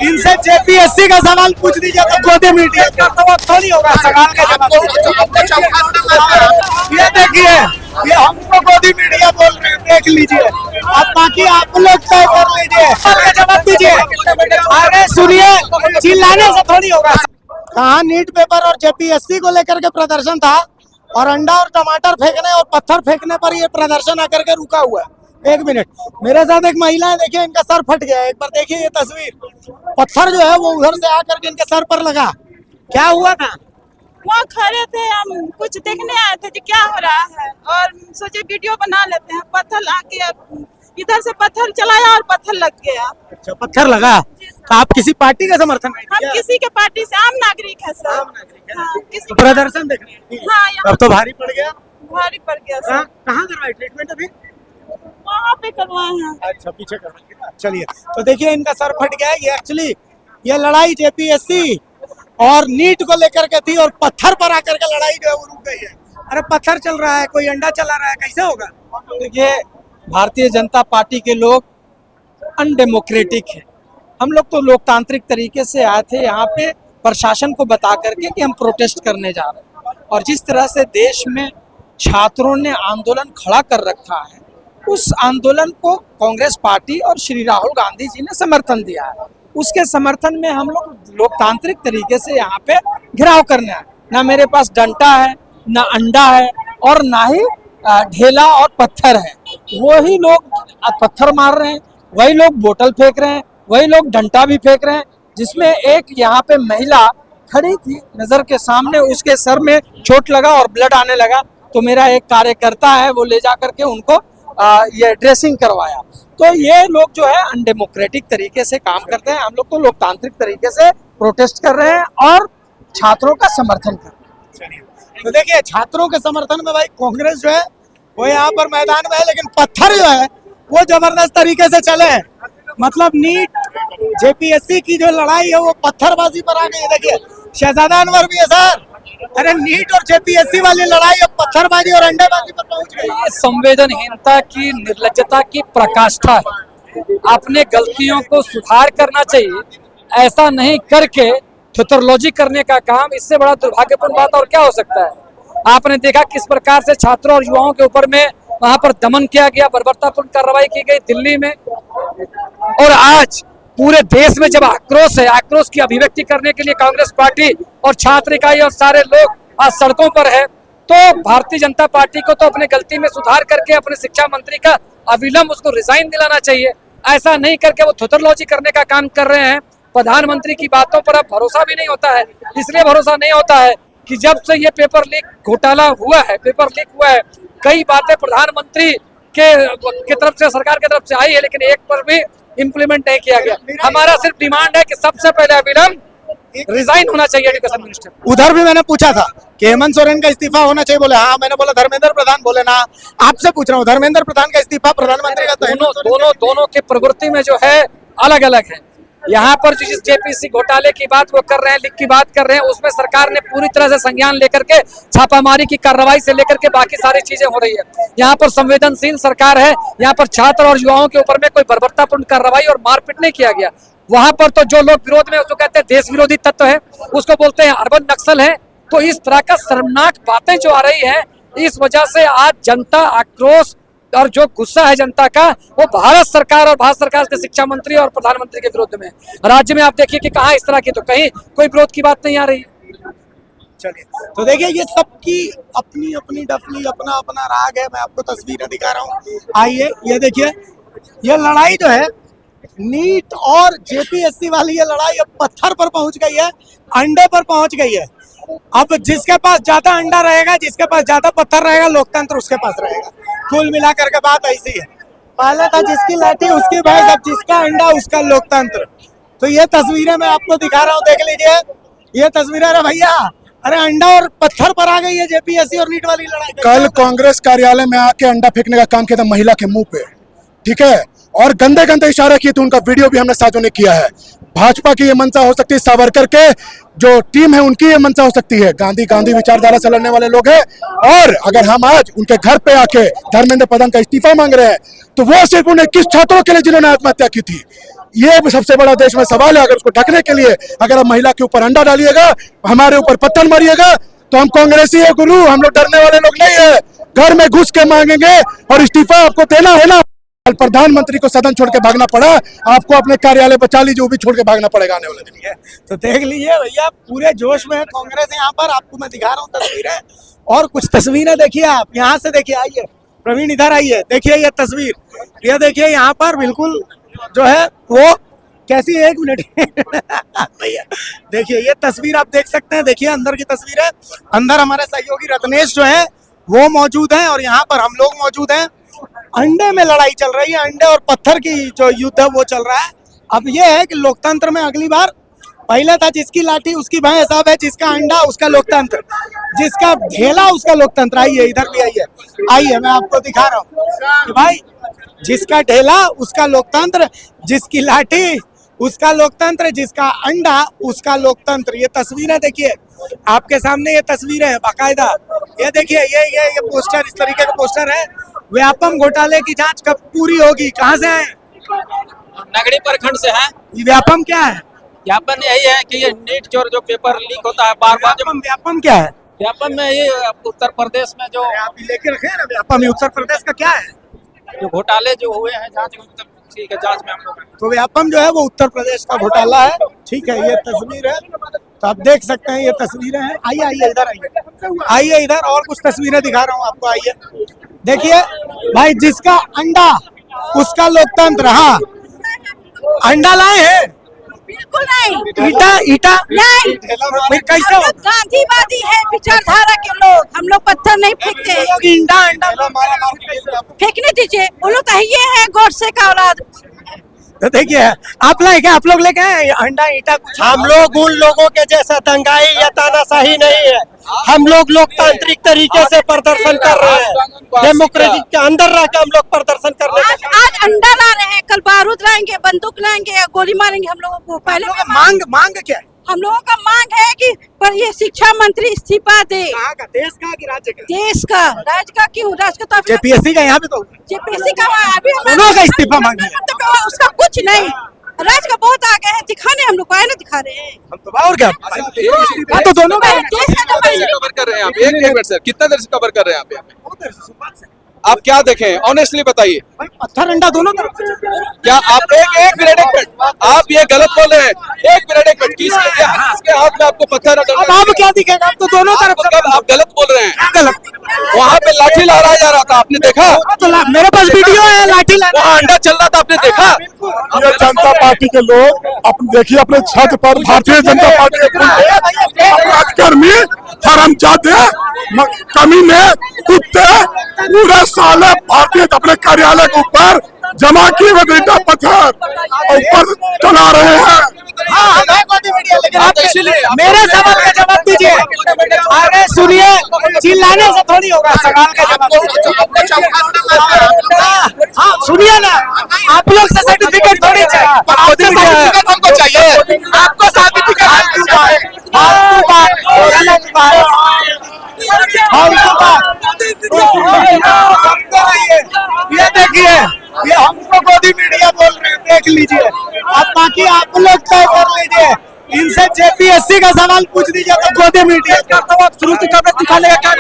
इनसे जेपीएससी का सवाल पूछ दीजिए तो गोदी मीडिया का तो थोड़ी होगा सवाल का जवाब। ये देखिए, ये हमको गोदी मीडिया बोल रहे हैं, देख लीजिए। अब बाकी आप लोग तय कर लीजिए, सवाल का जवाब दीजिए। अरे सुनिए, चिल्लाने से थोड़ी होगा। कहाँ नीट पेपर और जेपीएससी को लेकर के प्रदर्शन था और अंडा और टमाटर फेंकने और पत्थर फेंकने पर ये प्रदर्शन आकर के रुका हुआ है। एक मिनट, मेरे साथ एक महिला है, देखिए इनका सर फट गया है। एक बार देखिए ये तस्वीर, पत्थर जो है वो उधर से आकर के इनके सर पर लगा। क्या हुआ था? वहाँ खड़े थे, हम कुछ देखने आए थे कि क्या हो रहा है और सोचे वीडियो बना लेते हैं। पत्थर आके इधर से पत्थर चलाया और पत्थर लग गया। अच्छा, पत्थर लगा। तो आप किसी पार्टी का समर्थन में? हम किसी के पार्टी से आम नागरिक है सर। हाँ, तो प्रदर्शन देखने? हाँ, अब तो भारी पड़ गया। भारी पड़ गया सर। कहाँ करवाए ट्रीटमेंट अभी? वहाँ पे करवाए हैं। अच्छा, पीछे करवाएंगे ना। चलिए, तो देखिए इनका सर फट गया है। ये एक्चुअली ये लड़ाई जेपीएससी और नीट को लेकर के थी और पत्थर पर आकर के लड़ाई जो है वो रुक गई है। अरे पत्थर चल रहा है, कोई अंडा चला रहा है, कैसे होगा? देखिए, भारतीय जनता पार्टी के लोग अनडेमोक्रेटिक हैं। हम लोग तो लोकतांत्रिक तरीके से आए थे यहाँ पे प्रशासन को बता करके कि हम प्रोटेस्ट करने जा रहे हैं। और जिस तरह से देश में छात्रों ने आंदोलन खड़ा कर रखा है, उस आंदोलन को कांग्रेस पार्टी और श्री राहुल गांधी जी ने समर्थन दिया है। उसके समर्थन में हम लोग लोकतांत्रिक तरीके से यहाँ पे घेराव करने आए। ना मेरे पास डंडा है, ना अंडा है और ना ही ढेला और पत्थर है। वही लोग पत्थर मार रहे हैं, वही लोग बोतल फेंक रहे हैं, वही लोग डंडा भी फेंक रहे हैं। जिसमें एक यहाँ पे महिला खड़ी थी नजर के सामने, उसके सर में चोट लगा और ब्लड आने लगा। तो मेरा एक कार्यकर्ता है, वो ले जा करके उनको ये ड्रेसिंग करवाया। तो ये लोग जो है अनडेमोक्रेटिक तरीके से काम करते हैं। हम लोग तो लोकतांत्रिक तरीके से प्रोटेस्ट कर रहे हैं और छात्रों का समर्थन कर रहे हैं। तो देखिए, छात्रों के समर्थन में भाई कांग्रेस जो है वो यहाँ पर मैदान में है, लेकिन पत्थर जो है वो जबरदस्त तरीके से चले हैं। मतलब नीट जेपीएससी की जो लड़ाई है वो पत्थरबाजी पर आ गई है। देखिए शहजादा अनवर भी है सर। अरे नीट और जेपीएससी वाली लड़ाई अब पत्थरबाजी और अंडेबाजी पर पहुंच गई। ये संवेदनहीनता की, निर्लज्जता की प्रकाष्ठा है। अपने गलतियों को सुधार करना चाहिए, ऐसा नहीं करके थ्योथोलॉजी करने का काम, इससे बड़ा दुर्भाग्यपूर्ण बात और क्या हो सकता है। आपने देखा किस प्रकार से छात्रों और युवाओं के ऊपर में वहां पर दमन किया गया, बर्बरतापूर्ण कार्रवाई की गई दिल्ली में। और आज पूरे देश में जब आक्रोश है, आक्रोश की अभिव्यक्ति करने के लिए कांग्रेस पार्टी और छात्र इकाई और सारे लोग आज सड़कों पर है, तो भारतीय जनता पार्टी को तो अपने गलती में सुधार करके अपने शिक्षा मंत्री का अविलंब उसको रिजाइन दिलाना चाहिए। ऐसा नहीं करके वो थ्योथोलॉजी करने का काम कर रहे हैं। प्रधानमंत्री की बातों पर अब भरोसा भी नहीं होता है। इसलिए भरोसा नहीं होता है कि जब से ये पेपर लीक घोटाला हुआ है, पेपर लीक हुआ है, कई बातें प्रधानमंत्री के तरफ से, सरकार की तरफ से आई है, लेकिन एक पर भी इम्प्लीमेंट नहीं किया गया। हमारा सिर्फ डिमांड है कि सबसे पहले अविलंब रिजाइन होना चाहिए एजुकेशन मिनिस्टर। उधर भी मैंने पूछा था कि हेमंत सोरेन का इस्तीफा होना चाहिए, बोले हाँ। मैंने बोला धर्मेंद्र प्रधान, बोले ना। आपसे पूछ रहा हूँ, धर्मेंद्र प्रधान का इस्तीफा, प्रधानमंत्री का तो दोनों की प्रवृत्ति में जो है अलग अलग है। यहाँ पर जिस जेपीसी घोटाले की बात वो कर रहे हैं, लीक की बात कर रहे हैं, उसमें सरकार ने पूरी तरह से संज्ञान लेकर के छापामारी की कार्रवाई से लेकर के बाकी सारी चीजें हो रही है। यहाँ पर संवेदनशील सरकार है। यहाँ पर छात्र और युवाओं के ऊपर में कोई बर्बरतापूर्ण कार्रवाई और मारपीट नहीं किया गया। वहां पर तो जो लोग विरोध में उसको कहते हैं देश विरोधी तत्व है, उसको बोलते हैं अर्बन नक्सल है। तो इस तरह का शर्मनाक बातें जो आ रही है, इस वजह से आज जनता आक्रोश और जो गुस्सा है जनता का, वो भारत सरकार और भारत सरकार के शिक्षा मंत्री और प्रधानमंत्री के विरुद्ध में। राज्य में आप देखिए कि कहाँ इस तरह की, तो कहीं कोई विरोध की बात नहीं आ रही। चलिए, तो देखिए ये सबकी अपनी अपनी डफली, अपना अपना राग है। मैं आपको तस्वीरें दिखा रहा हूँ, आइए। ये देखिए, ये लड़ाई जो है नीट और जेपीएससी वाली, ये लड़ाई अब पत्थर पर पहुंच गई है, अंडे पर पहुंच गई है। अब जिसके पास ज्यादा अंडा रहेगा, जिसके पास ज्यादा पत्थर रहेगा, लोकतंत्र उसके पास रहेगा। कुल मिलाकर के बात ऐसी है। पहले था जिसकी लाठी उसकी भैंस, अब जिसका अंडा उसका लोकतंत्र। तो ये तस्वीरें मैं आपको दिखा रहा हूँ, देख लीजिए ये तस्वीरें। अरे भैया, अरे अंडा और पत्थर पर आ गई है जेपीएससी और नीट वाली लड़ाई। कल कांग्रेस कार्यालय में आके अंडा फेंकने का काम किया था महिला के मुंह पे, ठीक है, और गंदे गंदे इशारे किए थे। उनका वीडियो भी हमने साझा किया है। भाजपा की ये मंशा हो सकती है, सावरकर के जो टीम है उनकी ये मंशा हो सकती है। गांधी विचारधारा से लड़ने वाले लोग हैं। और अगर हम आज उनके घर पे आके धर्मेंद्र प्रधान का इस्तीफा मांग रहे हैं, तो वो सिर्फ उन्हें किस छात्रों के लिए जिन्होंने आत्महत्या की थी, ये सबसे बड़ा देश में सवाल है। अगर उसको ढकने के लिए अगर आप महिला के ऊपर अंडा डालिएगा, हमारे ऊपर पत्थर मारिएगा, तो हम कांग्रेसी है गुरु, हम लोग डरने वाले लोग नहीं है। घर में घुस के मांगेंगे और इस्तीफा आपको देना है ना। कल प्रधानमंत्री को सदन छोड़ के भागना पड़ा, आपको अपने कार्यालय बचा लीजिए, वो भी छोड़ के भागना पड़ेगा आने वाले दिन। तो देख लीजिए भैया, पूरे जोश में है कांग्रेस यहाँ पर। आपको मैं दिखा रहा हूँ तस्वीरें, और कुछ तस्वीरें देखिए आप यहाँ से। देखिए, आइए प्रवीण, इधर आइए, देखिए ये तस्वीर, ये देखिए यहाँ पर बिल्कुल जो है वो कैसी है। 1 मिनट भैया देखिए, ये तस्वीर आप देख सकते हैं। देखिए अंदर की तस्वीर है, अंदर हमारे सहयोगी रत्नेश जो है वो मौजूद हैं, और यहाँ पर हम लोग मौजूद हैं। अंडे में लड़ाई चल रही है, अंडे और पत्थर की जो युद्ध है वो चल रहा है। अब ये है कि लोकतंत्र में अगली बार पहले था जिसकी लाठी उसकी भैंस, अब है जिसका अंडा उसका लोकतंत्र, जिसका ढेला उसका लोकतंत्र। आइए इधर भी आइए, आइए मैं आपको दिखा रहा हूँ कि भाई जिसका ढेला उसका लोकतंत्र, जिसकी लाठी उसका लोकतंत्र, जिसका अंडा उसका लोकतंत्र। ये तस्वीरें देखिए आपके सामने, ये तस्वीरें हैं बाकायदा। ये देखिए, ये पोस्टर, इस तरीके का पोस्टर है। व्यापम घोटाले की जांच कब पूरी होगी? कहाँ से है? नगड़ी प्रखंड से है। ये व्यापम क्या है? व्यापम यही है कि ये नीट जो पेपर लीक होता है बार बार। व्यापम क्या है? व्यापम में ये उत्तर प्रदेश में जो आप लेके रखे हैं ना व्यापम, उत्तर प्रदेश का क्या है? जो घोटाले जो हुए हैं जांच, ठीक है, जांच में हम लोग। तो व्यापम जो है वो उत्तर प्रदेश का घोटाला है। ठीक है, ये तस्वीर है, तो आप देख सकते हैं ये तस्वीरें हैं। आइए आइए इधर आइए, आइए इधर, और कुछ तस्वीरें दिखा रहा हूँ आपको। आइए देखिए भाई, जिसका अंडा उसका लोकतंत्र। हाँ, अंडा लाए हैं? बिल्कुल नहीं। ईटा नहीं, फिर कैसे हो? गांधीवादी है विचारधारा के लोग, हम लोग पत्थर नहीं फेंकते हैं। अंडा फेंकने दीजिए, वो लोग तो ये है गोडसे का औलाद। तो देखिए, आप लाए क्या? आप लोग लेके आए अंडा ईटा कुछ? हम लोग उन लोगों के जैसा दंगाई या तानाशाही नहीं है। हम लोग लोकतांत्रिक तरीके से प्रदर्शन कर रहे हैं, डेमोक्रेटिक के अंदर रह के हम लोग प्रदर्शन कर रहे हैं। आज अंडा ला रहे हैं, कल बारूद लाएंगे, बंदूक लाएंगे, गोली मारेंगे हम लोगों को। पहले मांग क्या है? हम लोगों का मांग है कि पर ये शिक्षा मंत्री इस्तीफा दे। कहाँ का? देश का कि राज्य का? देश का। राज्य का क्यों? राज्य का तो जेपीएससी का यहाँ पे तो जेपीएससी का अभी दोनों का इस्तीफा मांगे। मतलब उसका कुछ नहीं, राज्य का बहुत आगे है, दिखाने हम लोग को आए ना, दिखा रहे हैं हम तो। और क्या? हाँ, तो दोनों का देश का कवर कर रहे हैं आप? एक मिनट सर, कितना देर से कवर कर रहे हैं आप यहाँ पे? आप क्या देखें, ऑनेस्टली बताइए। पत्थर अंडा दोनों तरफ से। क्या आप एक मिनट आप ये गलत बोल रहे हैं? एक मिनट किसके हाथ में आपको पत्थर? अब आप क्या दिखेगा? आप तो दोनों तरफ से। आप गलत बोल रहे हैं। गलत? वहाँ पे लाठी लहराया जा रहा था, आपने देखा? तो मेरे पास वीडियो है, लाठी वहाँ अंडा चल रहा था, आपने देखा? ये जनता पार्टी के लोग देखिए अपने छत पर भारतीय जनता पार्टी के राजकर्मी, हरामजादे, कमीने, कुत्ते पूरे साले भारतीय अपने कार्यालय के ऊपर जमा किए हुए ईटा पत्थर ऊपर चला रहे हैं। हाँ, लेकिन आप मेरे सवाल का जवाब दीजिए। अरे सुनिए, चिल्लाने से थोड़ी होगा सवाल का जवाब। हाँ सुनिए ना, आप लोग से सर्टिफिकेट थोड़ी चाहिए। हमको चाहिए। आपको सर्टिफिकेट ये देखिए, ये हमको गोदी मीडिया बोल रहे हैं, देख लीजिए। अब बाकी आप लोग तय कर लीजिए। इनसे जेपीएससी का सवाल पूछ दीजिए तो गोदी मीडिया करता हूँ। शुरू से कवरेज दिखाने का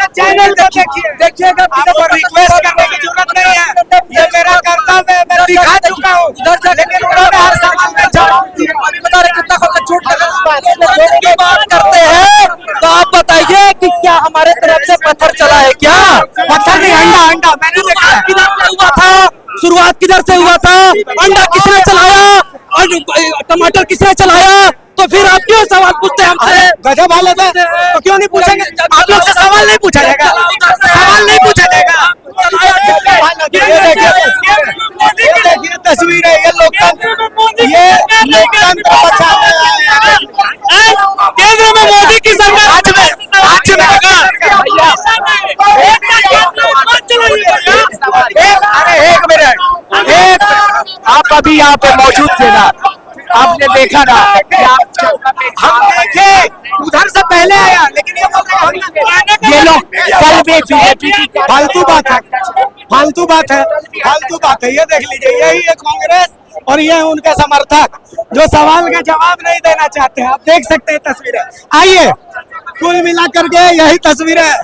चैनल देखिएगा, आपको रिक्वेस्ट करने की जरूरत नहीं है। ये मेरा कर्तव्य है, मैं दिखा चुका हूँ। लेकिन उन्होंने हर सवाल में जवाब दिया। बता रहे कितना चोट की बात करते हैं, तो आप बताइए कि क्या हमारे तरफ से पत्थर चला है? क्या पत्थर नहीं, अंडा मैंने देखा। किधर से हुआ था? शुरुआत किधर से हुआ था? अंडा किसने चलाया? टमाटर किसने चलाया? तो फिर आप क्यों सवाल पूछते हैं हमसे? गजब हालत है, तो क्यों नहीं पूछेंगे? आप लोग से सवाल नहीं पूछा जाएगा, सवाल नहीं पूछा जाएगा। ये देखिए तस्वीर है, ये लोकतंत्र बचाने आए हैं। केंद्र में मोदी की सरकार, राज्य में अरे एक मिनट, आप अभी यहाँ पे मौजूद थे ना, आपने देखा ना? हम देखे, उधर से पहले आया, लेकिन ये लोग कल भी बीजेपी की फालतू बात है, फालतू बात है। ये देख लीजिए, यही है कांग्रेस, और ये है उनके समर्थक जो सवाल का जवाब नहीं देना चाहते हैं। आप देख सकते हैं तस्वीरें। आइए, कुल मिलाकर के यही तस्वीरें